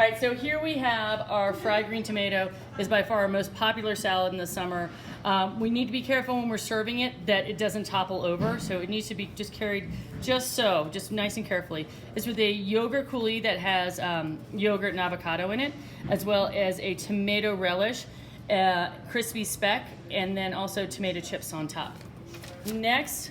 right, so here we have our fried green tomato. Is by far our most popular salad in the summer. We need to be careful when we're serving it that it doesn't topple over, so it needs to be just carried just so, just nice and carefully. It's with a yogurt coulis that has yogurt and avocado in it, as well as a tomato relish, crispy speck, and then also tomato chips on top. Next,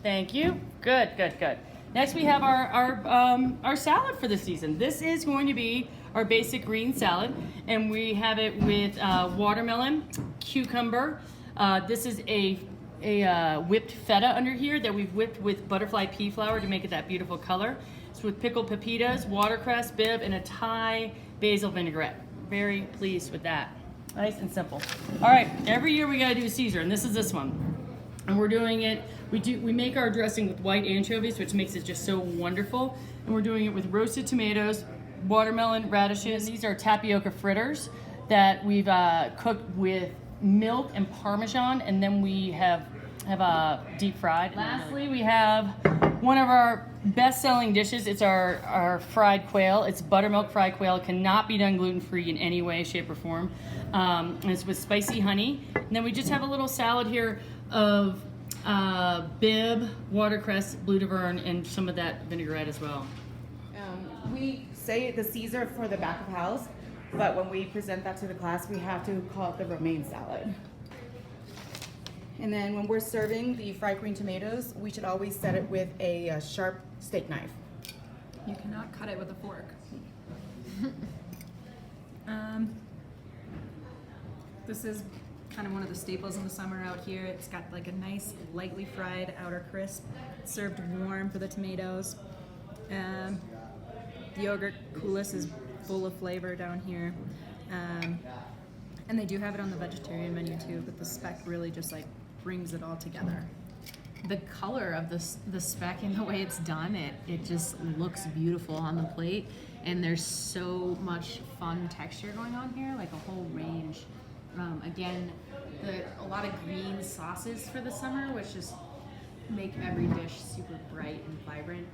thank you. Good, good, good. Next, we have our salad for the season. This is going to be our basic green salad, and we have it with watermelon, cucumber. This is a whipped feta under here that we've whipped with butterfly pea flour to make it that beautiful color. It's with pickled pepitas, watercress, bibb, and a Thai basil vinaigrette. Very pleased with that. Nice and simple. All right, every year we gotta do a Caesar, and this is this one. And we're doing it, we make our dressing with white anchovies, which makes it just so wonderful. And we're doing it with roasted tomatoes, watermelon, radishes. These are tapioca fritters that we've cooked with milk and Parmesan, and then we have deep fried. Lastly, we have one of our best-selling dishes. It's our fried quail. It's buttermilk fried quail. It cannot be done gluten-free in any way, shape, or form. And it's with spicy honey. And then we just have a little salad here of bibb, watercress, blue de verne, and some of that vinaigrette as well. We say the Caesar for the back of house, but when we present that to the class, we have to call it the romaine salad. And then when we're serving the fried green tomatoes, we should always set it with a sharp steak knife. You cannot cut it with a fork. This is kind of one of the staples in the summer out here. It's got like a nice lightly fried outer crisp, served warm for the tomatoes. The yogurt coulis is full of flavor down here. And they do have it on the vegetarian menu too, but the speck really just like brings it all together. The color of the speck and the way it's done, it just looks beautiful on the plate, and there's so much fun texture going on here, like a whole range. Again, a lot of green sauces for the summer, which just make every dish super bright and vibrant.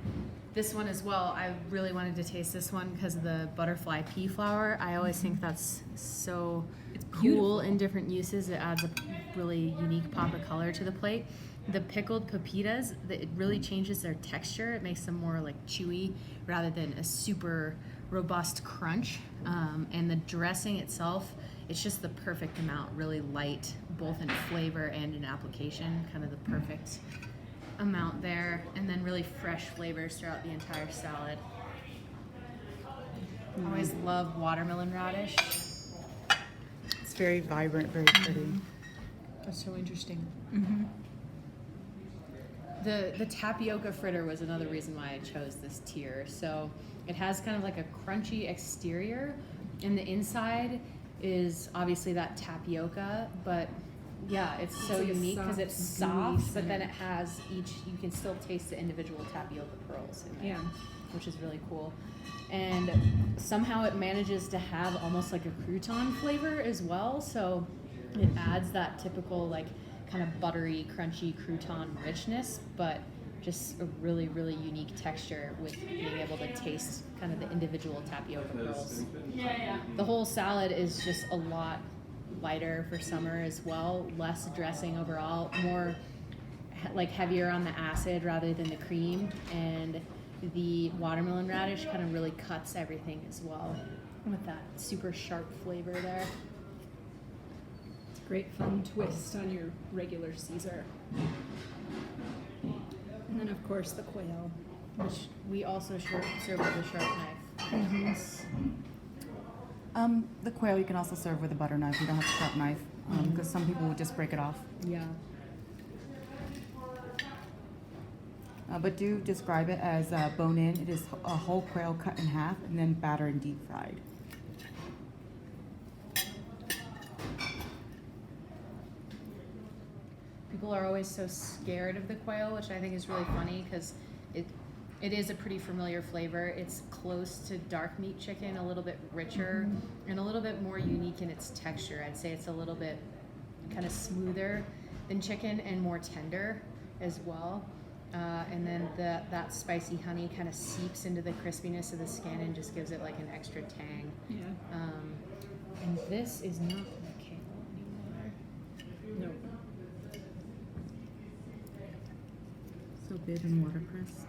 This one as well, I really wanted to taste this one because of the butterfly pea flour. I always think that's so cool in different uses. It adds a really unique pop of color to the plate. The pickled pepitas, it really changes their texture. It makes them more like chewy rather than a super robust crunch. And the dressing itself, it's just the perfect amount, really light, both in flavor and in application, kind of the perfect amount there, and then really fresh flavors throughout the entire salad. I always love watermelon radish. It's very vibrant, very pretty. That's so interesting. The tapioca fritter was another reason why I chose this tier. So it has kind of like a crunchy exterior, and the inside is obviously that tapioca, but yeah, it's so unique because it's soft, but then it has you can still taste the individual tapioca pearls in there, which is really cool. And somehow it manages to have almost like a crouton flavor as well, so it adds that typical like kind of buttery, crunchy crouton richness, but just a really, really unique texture with being able to taste kind of the individual tapioca pearls. The whole salad is just a lot lighter for summer as well, less dressing overall, more like heavier on the acid rather than the cream, and the watermelon radish kind of really cuts everything as well with that super sharp flavor there. It's a great fun twist on your regular Caesar. And then of course the quail, which we also serve with a sharp knife. The quail you can also serve with a butter knife. You don't have a sharp knife because some people would just break it off. Yeah. But do describe it as bone-in. It is a whole quail cut in half and then battered and deep fried. People are always so scared of the quail, which I think is really funny because it is a pretty familiar flavor. It's close to dark meat chicken, a little bit richer, and a little bit more unique in its texture. I'd say it's a little bit kind of smoother than chicken and more tender as well. And then that spicy honey kind of seeps into the crispiness of the skin and just gives it like an extra tang. Yeah. And this is not the kale anymore. Nope. So big in watercress.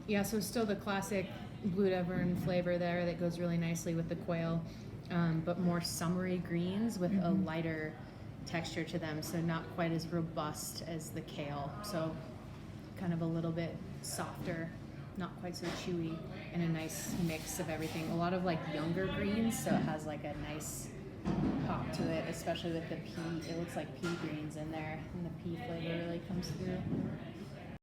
Yeah, so still the classic blue Devon flavor there that goes really nicely with the quail, but more summery greens with a lighter texture to them, so not quite as robust as the kale. So kind of a little bit softer, not quite so chewy, and a nice mix of everything. A lot of like younger greens, so it has like a nice pop to it, especially with the pea. It looks like pea greens in there, and the pea flavor really comes through.